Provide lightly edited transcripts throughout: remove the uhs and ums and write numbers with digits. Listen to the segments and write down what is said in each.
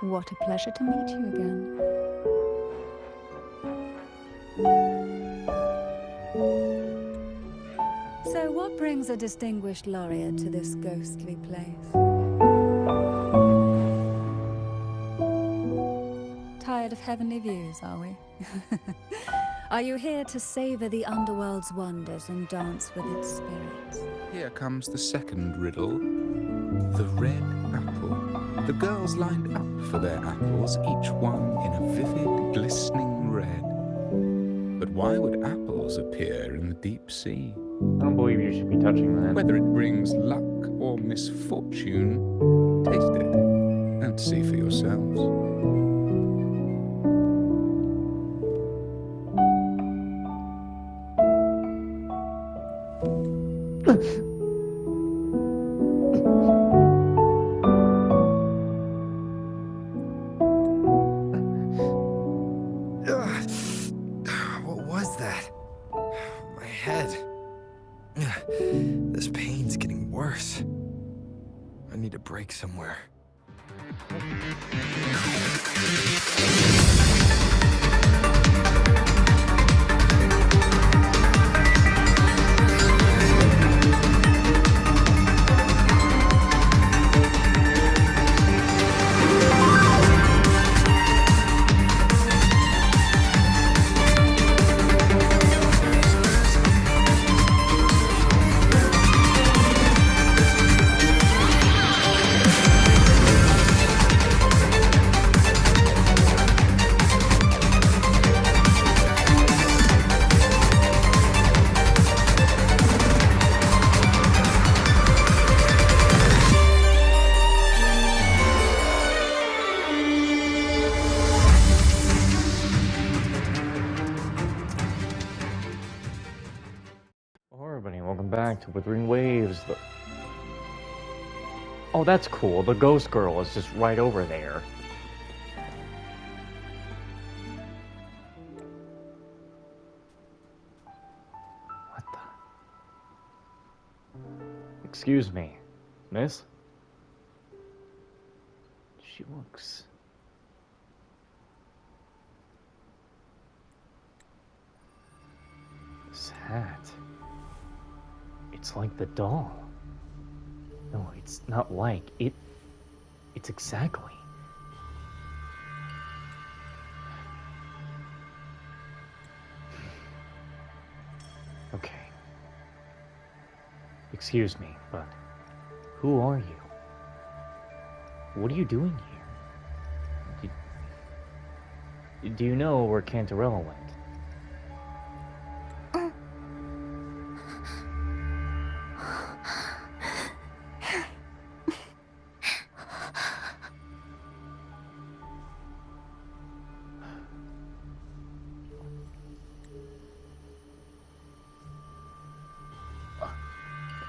What a pleasure to meet you again. So what brings a distinguished laureate to this ghostly place? Tired of heavenly views, are we? Are you here to savor the underworld's wonders and dance with its spirits? Here comes the second riddle. The red apple. The girls lined up for their apples, each one in a vivid, glistening red. But why would apples appear in the deep sea? I don't believe you should be touching that. Whether it brings luck or misfortune, taste it and see for yourselves. What was that? My head. This pain's getting worse. I need a break somewhere. Welcome back to Wuthering Waves. Oh, that's cool. The ghost girl is just right over there. What the? Excuse me, miss? She looks... This hat... It's like the doll. No, it's not like. It's exactly. Okay. Excuse me, but who are you? What are you doing here? Do you know where Cantarella went?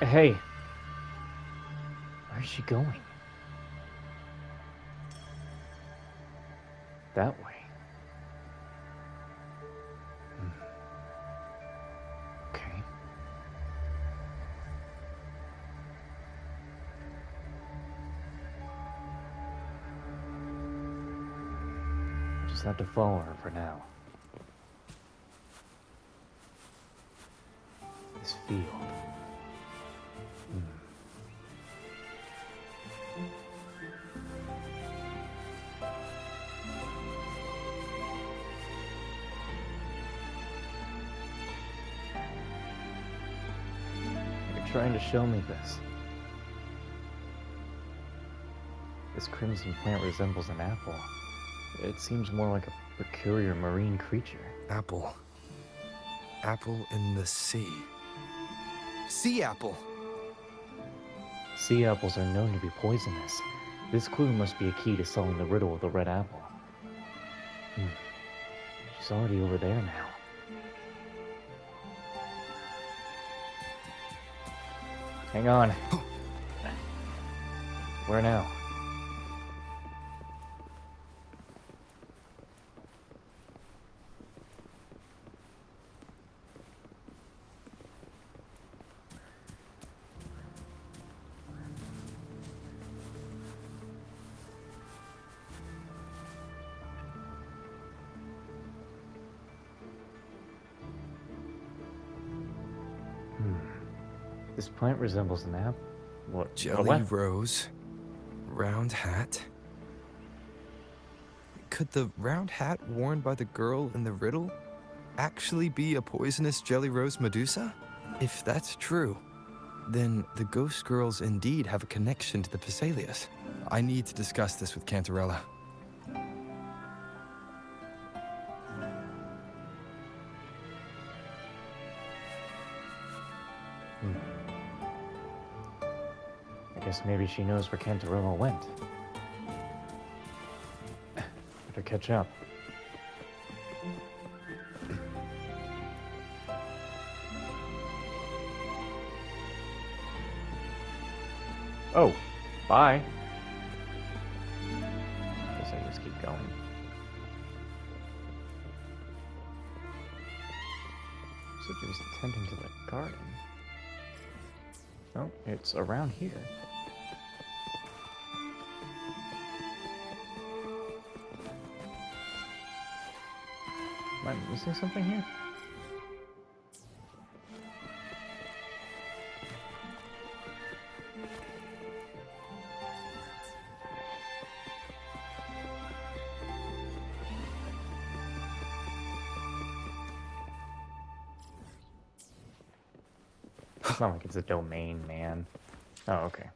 Hey, where's she going? That way. Okay. I just have to follow her for now. This field. You're trying to show me this. This crimson plant resembles an apple. It seems more like a peculiar marine creature. Apple. Apple in the sea. Sea apple! Sea apples are known to be poisonous. This clue must be a key to solving the riddle of the red apple. She's already over there now. Hang on. Where now? This plant resembles an apple. What? Jelly rose. Round hat. Could the round hat worn by the girl in the riddle actually be a poisonous jelly rose Medusa? If that's true, then the ghost girls indeed have a connection to the Phasalias. I need to discuss this with Cantarella. I guess maybe she knows where Cantarella went. Better catch up. Oh, bye. Guess I just keep going. So she was tending to the garden. Oh, it's around here. Am I missing something here? It's not like it's a domain, man. Oh, okay.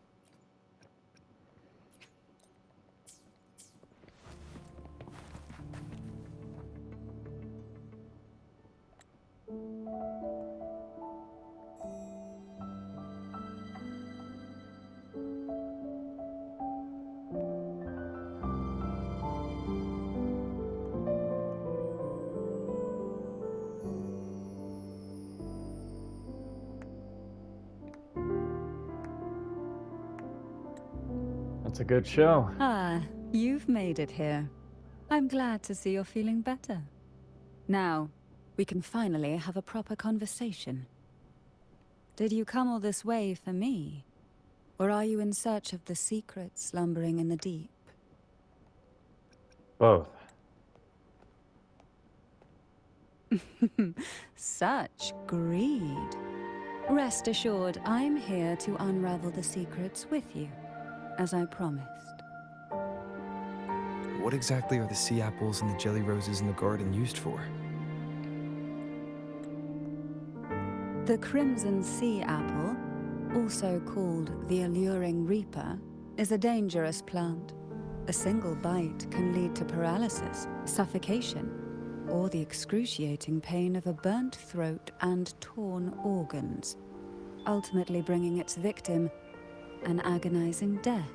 That's a good show. Ah, you've made it here. I'm glad to see you're feeling better. Now, we can finally have a proper conversation. Did you come all this way for me? Or are you in search of the secrets slumbering in the deep? Both. Such greed. Rest assured, I'm here to unravel the secrets with you, as I promised. What exactly are the sea apples and the jelly roses in the garden used for? The crimson sea apple, also called the alluring reaper, is a dangerous plant. A single bite can lead to paralysis, suffocation, or the excruciating pain of a burnt throat and torn organs, ultimately bringing its victim an agonizing death.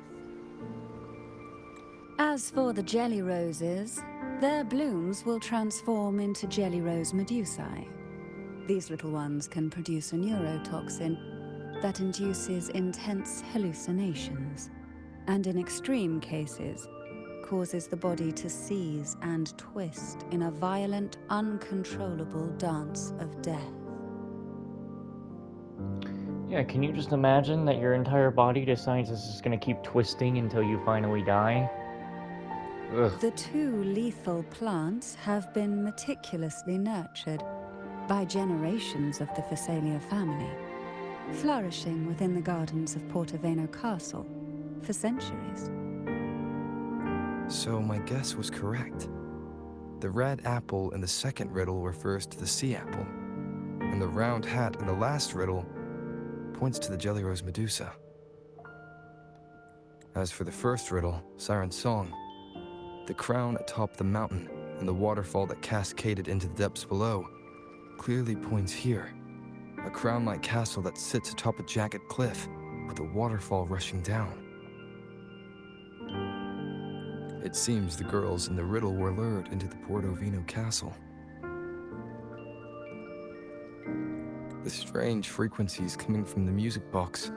As for the jelly roses, their blooms will transform into jelly rose medusae. These little ones can produce a neurotoxin that induces intense hallucinations, and in extreme cases, causes the body to seize and twist in a violent, uncontrollable dance of death. Yeah, can you just imagine that your entire body decides it's just gonna keep twisting until you finally die? Ugh. The two lethal plants have been meticulously nurtured by generations of the Phasalia family, flourishing within the gardens of Portoveno Castle for centuries. So my guess was correct. The red apple in the second riddle refers to the sea apple, and the round hat in the last riddle points to the jelly rose Medusa. As for the first riddle, Siren's Song, the crown atop the mountain and the waterfall that cascaded into the depths below clearly points here, a crown-like castle that sits atop a jagged cliff with a waterfall rushing down. It seems the girls in the riddle were lured into the Portovino castle. The strange frequencies coming from the music box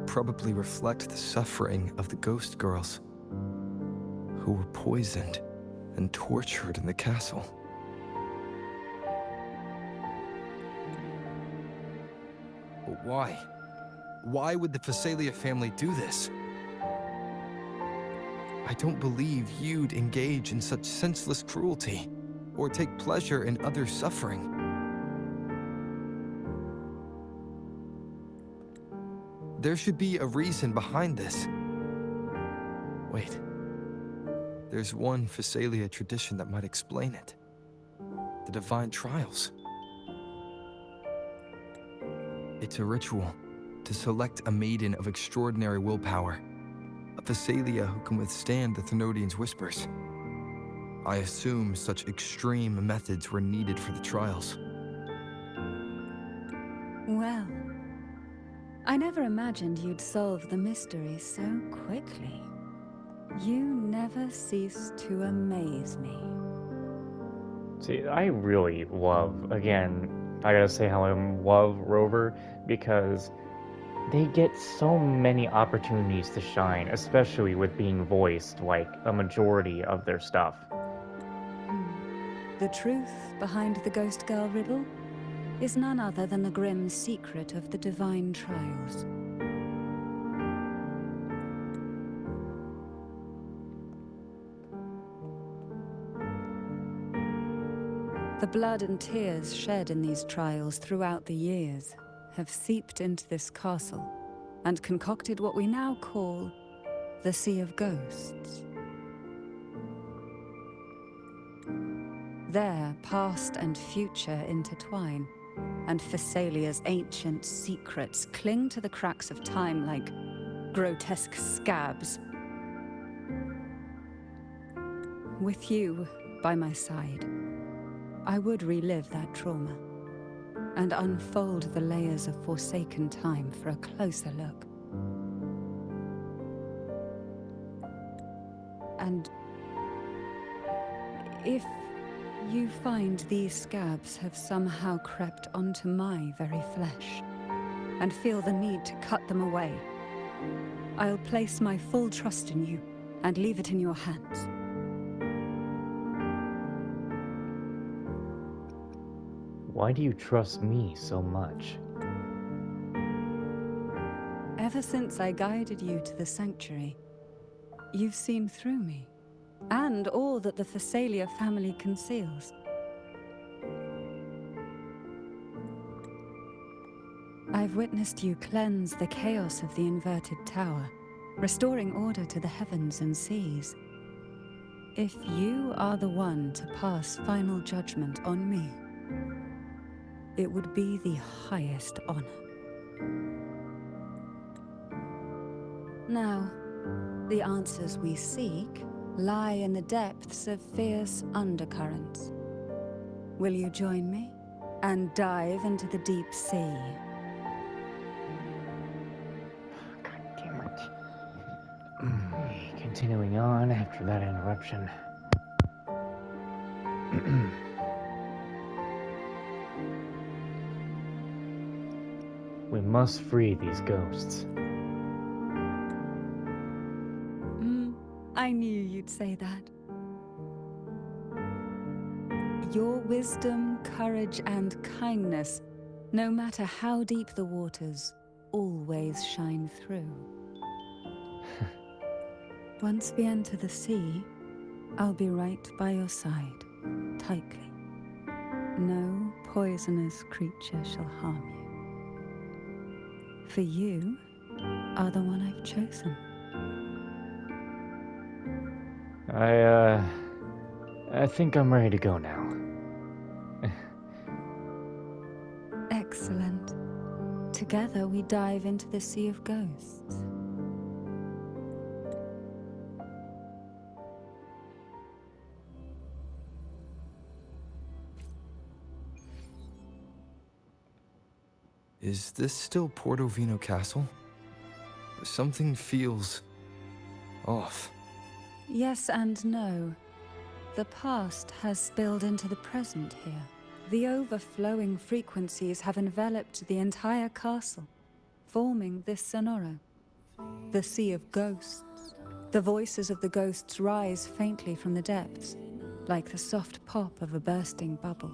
probably reflect the suffering of the ghost girls who were poisoned and tortured in the castle. But why? Why would the Phasalia family do this? I don't believe you'd engage in such senseless cruelty or take pleasure in others' suffering. There should be a reason behind this. Wait. There's one Phasalia tradition that might explain it. The Divine Trials. It's a ritual to select a maiden of extraordinary willpower. A Phasalia who can withstand the Thenodians' whispers. I assume such extreme methods were needed for the trials. Well, I never imagined you'd solve the mystery so quickly. You never cease to amaze me. See, I really love, again, I gotta say how I love Rover, because they get so many opportunities to shine, especially with being voiced like a majority of their stuff. The truth behind the Ghost Girl riddle is none other than the grim secret of the Divine Trials. The blood and tears shed in these trials throughout the years have seeped into this castle and concocted what we now call the Sea of Ghosts. There, past and future intertwine, and Phasalia's ancient secrets cling to the cracks of time like grotesque scabs. With you by my side, I would relive that trauma and unfold the layers of forsaken time for a closer look. And if you find these scabs have somehow crept onto my very flesh and feel the need to cut them away, I'll place my full trust in you and leave it in your hands. Why do you trust me so much? Ever since I guided you to the sanctuary, you've seen through me, and all that the Phasalia family conceals. I've witnessed you cleanse the chaos of the inverted tower, restoring order to the heavens and seas. If you are the one to pass final judgment on me, it would be the highest honor. Now, the answers we seek lie in the depths of fierce undercurrents. Will you join me and dive into the deep sea? God damn it. Continuing on after that interruption. We must free these ghosts. I knew you'd say that. Your wisdom, courage, and kindness, no matter how deep the waters, always shine through. Once we enter the sea, I'll be right by your side, tightly. No poisonous creature shall harm you. For you are the one I've chosen. I think I'm ready to go now. Excellent. Together we dive into the Sea of Ghosts. Is this still Portovino Castle? Something feels off. Yes and no. The past has spilled into the present here. The overflowing frequencies have enveloped the entire castle, forming this sonoro. The Sea of Ghosts. The voices of the ghosts rise faintly from the depths, like the soft pop of a bursting bubble.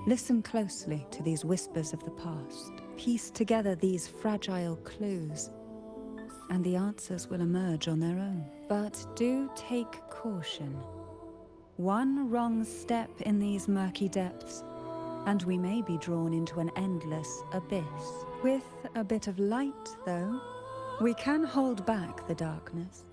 Listen closely to these whispers of the past. Piece together these fragile clues, and the answers will emerge on their own. But do take caution. One wrong step in these murky depths, and we may be drawn into an endless abyss. With a bit of light, though, we can hold back the darkness.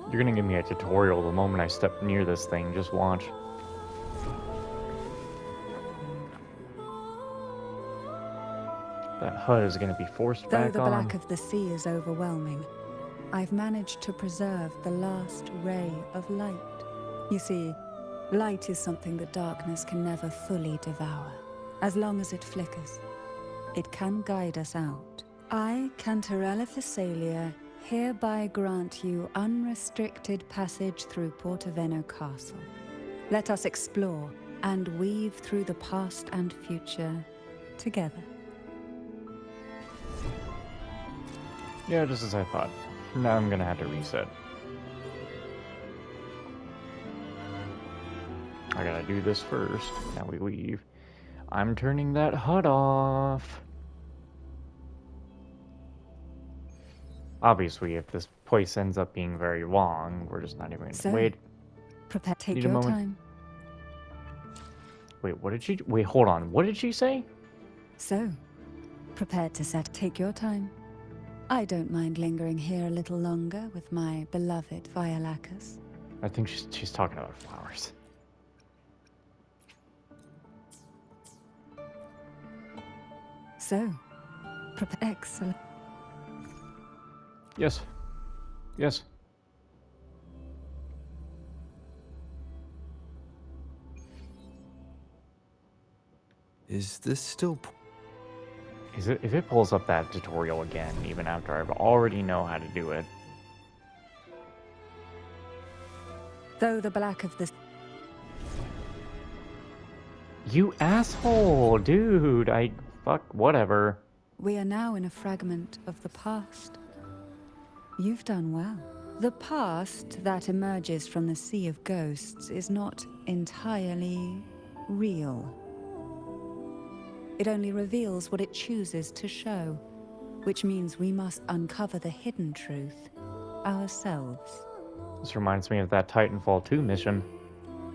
You're gonna give me a tutorial the moment I step near this thing. Just watch. That HUD is gonna be forced Though back the on. black of the sea is overwhelming, I've managed to preserve the last ray of light. You see, light is something that darkness can never fully devour. As long as it flickers, it can guide us out. I, Cantarella Phasalia, hereby grant you unrestricted passage through Portoveno Castle. Let us explore and weave through the past and future together. Yeah, just as I thought. Now I'm gonna have to reset. I gotta do this first. Now we leave. I'm turning that HUD off. Obviously, if this place ends up being very long, we're just not even gonna So, wait. Prepare. Take Need a your moment. time. Wait, what did she? Wait, hold on. What did she say? So, prepared to set. Take your time. I don't mind lingering here a little longer with my beloved Violacus. I think she's talking about flowers. So, prepare. Excellent. Yes. Yes. Is this still... If it pulls up that tutorial again, even after I already know how to do it. Though the black of the... You asshole, dude. Fuck, whatever. We are now in a fragment of the past. You've done well. The past that emerges from the Sea of Ghosts is not entirely real. It only reveals what it chooses to show, which means we must uncover the hidden truth ourselves. This reminds me of that Titanfall 2 mission.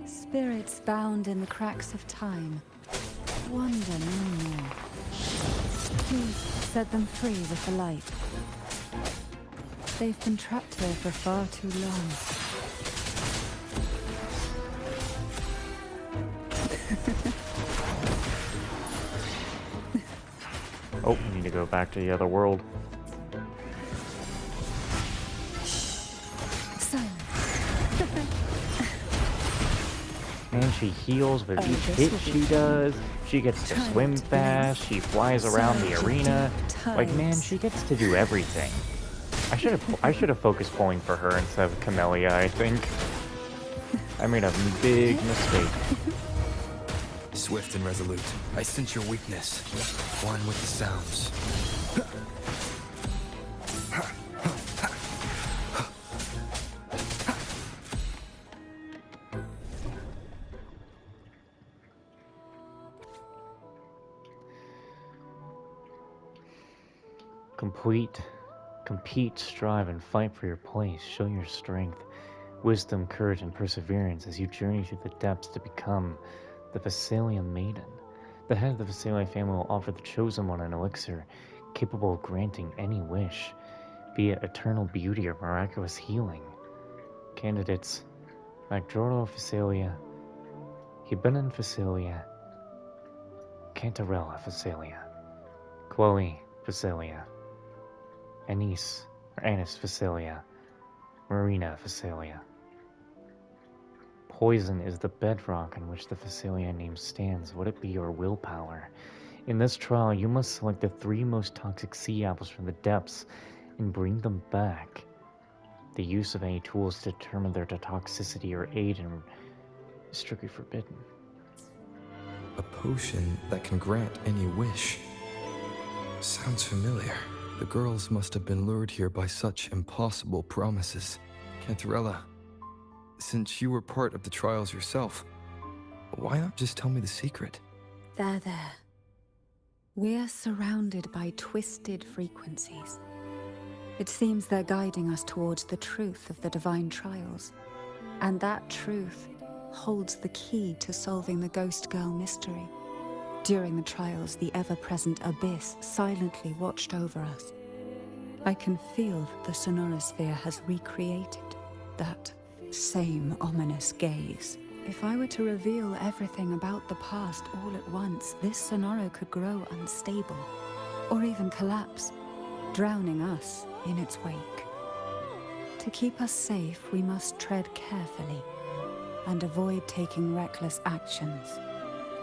Spirits bound in the cracks of time wonder no more. Please set them free with the light. They've been trapped here for far too long. Oh, we need to go back to the other world. Silence. Man, she heals with Oh, each this hit will be she fun. does. She gets to Try swim not to fast. blink. She flies around the Surge arena. deep Like, man, tides. she gets to do everything. I should have focused pulling for her instead of Camellia, I think. I made a big mistake. Swift and resolute. I sense your weakness. One with the sounds. Compete, strive, and fight for your place. Show your strength, wisdom, courage, and perseverance as you journey through the depths to become the Phasalia Maiden. The head of the Phasalia family will offer the Chosen One an elixir capable of granting any wish, be it eternal beauty or miraculous healing. Candidates: Maggiordo Phasalia, Hibenin Phasalia, Cantarella Phasalia, Chloe Phasalia, Anise Phasalia, Marina Phasalia. Poison is the bedrock on which the Phasalia name stands. Would it be your willpower? In this trial, you must select the 3 most toxic sea apples from the depths and bring them back. The use of any tools to determine their toxicity or aid in is strictly forbidden. A potion that can grant any wish. Sounds familiar. The girls must have been lured here by such impossible promises. Cantarella, since you were part of the trials yourself, why not just tell me the secret? There. We're surrounded by twisted frequencies. It seems they're guiding us towards the truth of the divine trials. And that truth holds the key to solving the Ghost Girl mystery. During the trials, the ever-present abyss silently watched over us. I can feel that the sonorosphere has recreated that same ominous gaze. If I were to reveal everything about the past all at once, this sonoro could grow unstable, or even collapse, drowning us in its wake. To keep us safe, we must tread carefully and avoid taking reckless actions.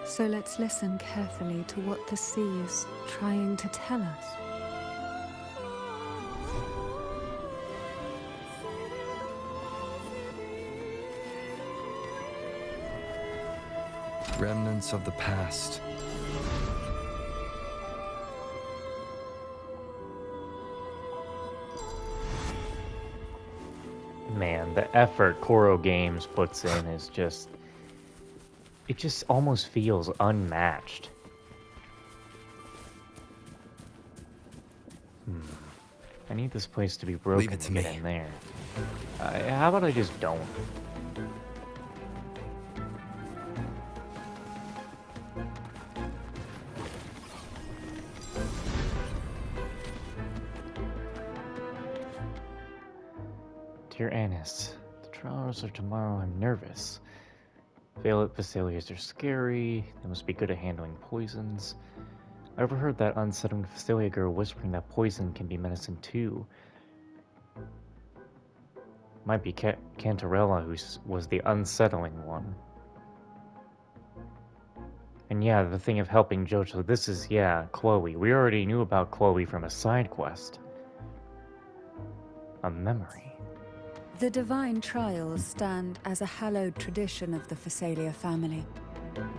So let's listen carefully to what the sea is trying to tell us. Remnants of the past. Man, the effort Koro Games puts in is just... It just almost feels unmatched. I need this place to be broken Leave it to get me. in there. How about I just don't? Dear Annis, the trials are tomorrow. I'm nervous. Violet Faciliers are scary. They must be good at handling poisons. I overheard that unsettling Facilia girl whispering that poison can be medicine too. Might be Cantarella who was the unsettling one. And yeah, the thing of helping Jojo, this is, yeah, Chloe. We already knew about Chloe from a side quest. A memory. The divine trials stand as a hallowed tradition of the Phasalia family,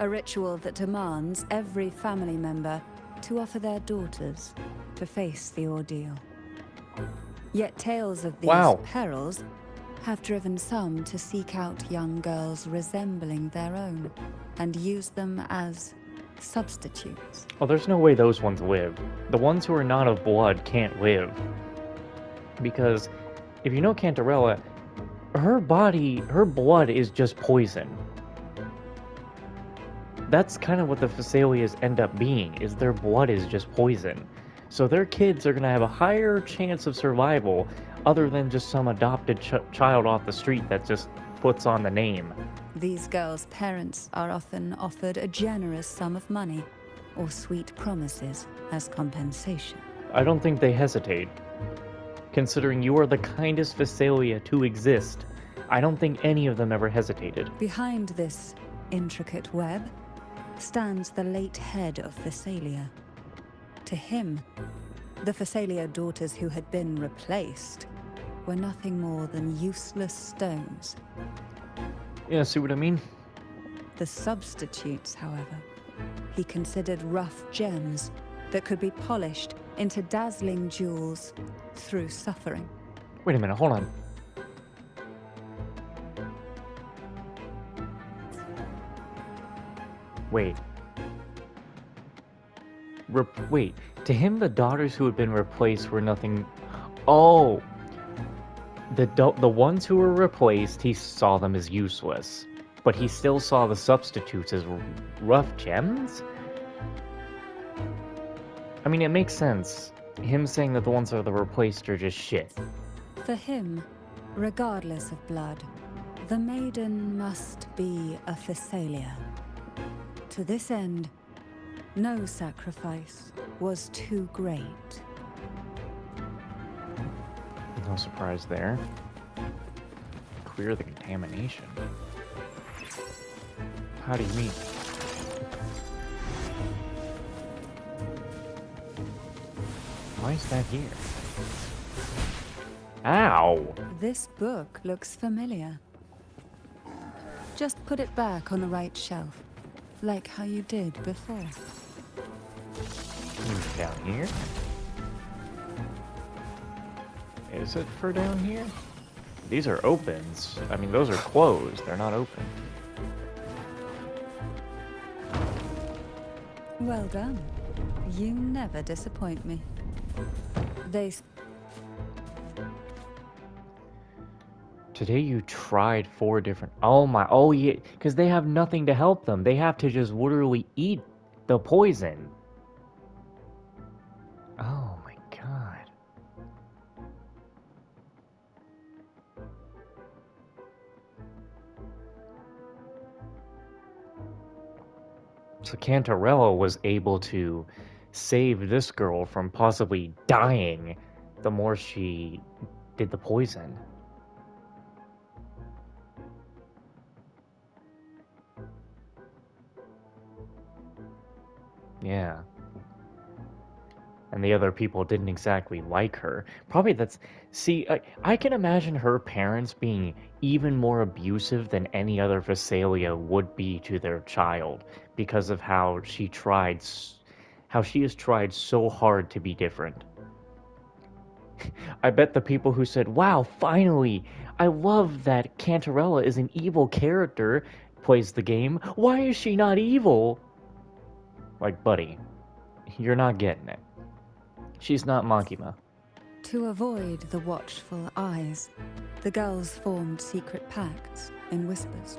a ritual that demands every family member to offer their daughters to face the ordeal. Yet tales of these Wow. perils have driven some to seek out young girls resembling their own and use them as substitutes. Oh, there's no way those ones live. The ones who are not of blood can't live. Because if you know Cantarella, her blood is just poison. That's kind of what the Phasalias end up being, is their blood is just poison. So their kids are going to have a higher chance of survival other than just some adopted child off the street that just puts on the name. These girls' parents are often offered a generous sum of money or sweet promises as compensation. I don't think they hesitate. Considering you are the kindest Phasalia to exist, I don't think any of them ever hesitated. Behind this intricate web stands the late head of Phasalia. To him, the Phasalia daughters who had been replaced were nothing more than useless stones. Yeah, see what I mean? The substitutes, however, he considered rough gems that could be polished into dazzling jewels through suffering. Wait a minute, hold on. Wait. Wait, to him the daughters who had been replaced were nothing... Oh! The ones who were replaced, he saw them as useless. But he still saw the substitutes as rough gems? I mean, it makes sense. Him saying that the ones that are replaced are just shit. For him, regardless of blood, the maiden must be a Phasalia. To this end, no sacrifice was too great. No surprise there. Clear the contamination. How do you mean? Why is that here? Ow! This book looks familiar. Just put it back on the right shelf, like how you did before. Down here? Is it for down here? These are opens. I mean, those are closed. They're not open. Well done. You never disappoint me. Today you tried 4 different... Oh my... Oh yeah, because they have nothing to help them. They have to just literally eat the poison. Oh my god. So Cantarella was able to save this girl from possibly dying the more she did the poison. Yeah. And the other people didn't exactly like her. Probably that's... See, I can imagine her parents being even more abusive than any other Visalia would be to their child because of how she has tried so hard to be different. I bet the people who said, wow, finally, I love that Cantarella is an evil character, plays the game. Why is she not evil? Like, buddy, you're not getting it. She's not Makima. To avoid the watchful eyes, the girls formed secret pacts in whispers.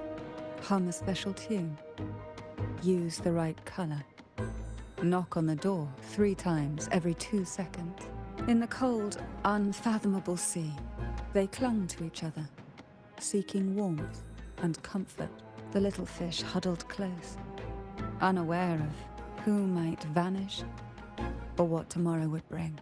Hum a special tune. Use the right color. Knock on the door 3 times every 2 seconds. In the cold, unfathomable sea, they clung to each other, seeking warmth and comfort. The little fish huddled close, unaware of who might vanish or what tomorrow would bring.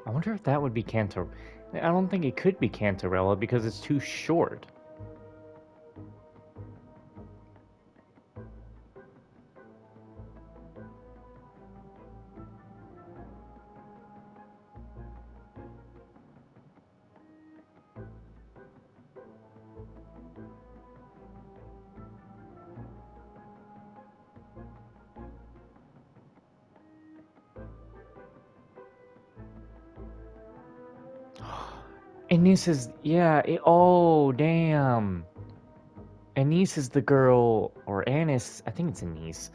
I wonder if that would be I don't think it could be Cantarella because it's too short. Anise is, yeah, oh, damn. Anise is the girl, or Anise, I think it's Anise.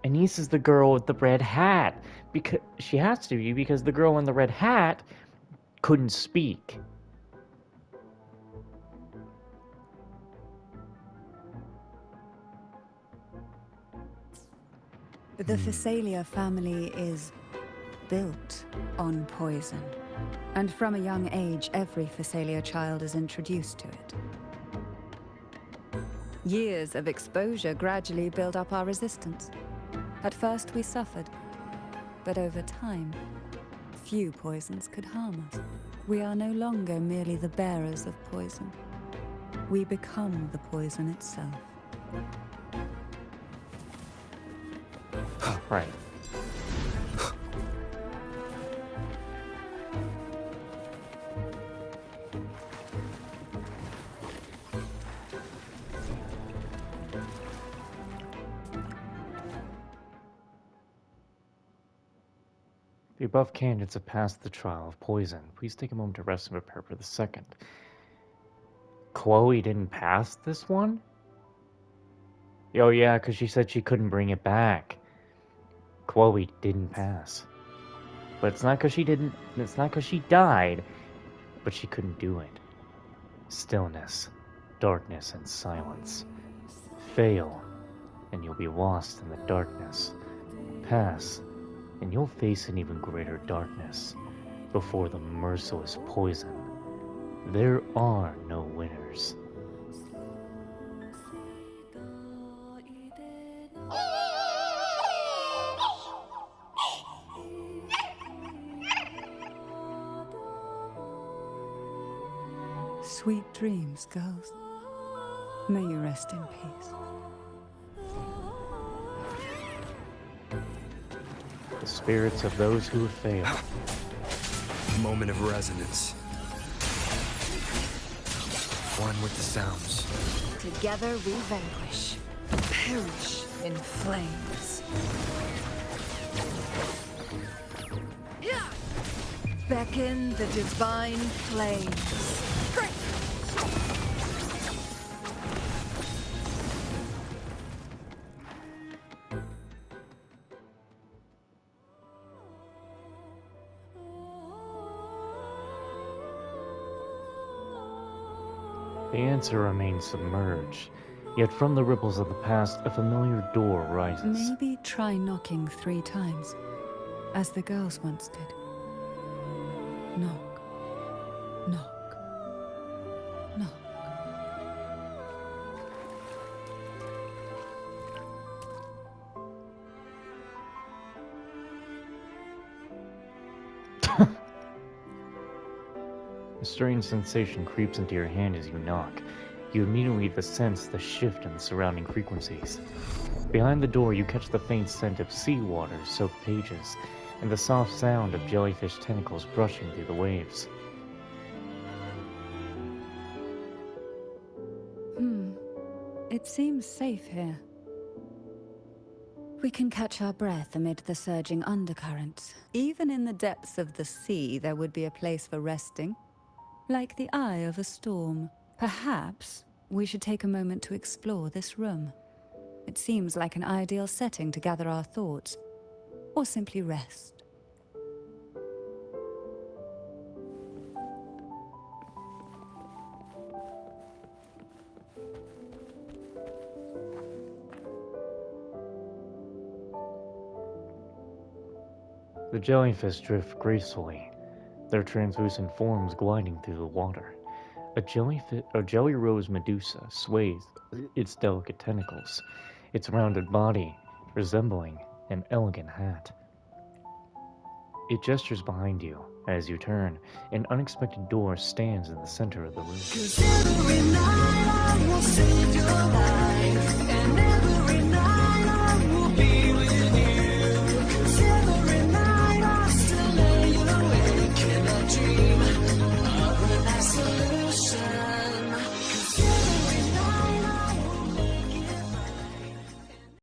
Anise is the girl with the red hat. Because she has to be, because the girl in the red hat couldn't speak. The Phasalia family is built on poison. And from a young age, every Phasalia child is introduced to it. Years of exposure gradually build up our resistance. At first we suffered, but over time, few poisons could harm us. We are no longer merely the bearers of poison. We become the poison itself. Right. The above candidates have passed the trial of poison. Please take a moment to rest and prepare for the second. Chloe didn't pass this one? Oh yeah, because she said she couldn't bring it back. Chloe didn't pass. But it's not because she didn't, it's not because she died, but she couldn't do it. Stillness, darkness, and silence. Fail, and you'll be lost in the darkness. Pass, and you'll face an even greater darkness before the merciless poison. There are no winners. Sweet dreams, girls. May you rest in peace. The spirits of those who have failed. Moment of resonance. One with the sounds. Together we vanquish, perish in flames. Beckon the divine flames. The answer remains submerged, yet from the ripples of the past, a familiar door rises. Maybe try knocking 3 times, as the girls once did. Knock, knock, knock. A strange sensation creeps into your hand as you knock. You immediately sense the shift in the surrounding frequencies. Behind the door, you catch the faint scent of seawater-soaked pages, and the soft sound of jellyfish tentacles brushing through the waves. It seems safe here. We can catch our breath amid the surging undercurrents. Even in the depths of the sea, there would be a place for resting, like the eye of a storm. Perhaps we should take a moment to explore this room. It seems like an ideal setting to gather our thoughts, or simply rest. The jellyfish drift gracefully, their translucent forms gliding through the water. A jelly rose medusa sways its delicate tentacles, its rounded body resembling an elegant hat. It gestures behind you. As you turn, an unexpected door stands in the center of the room. 'Cause every night I will save your life, and every night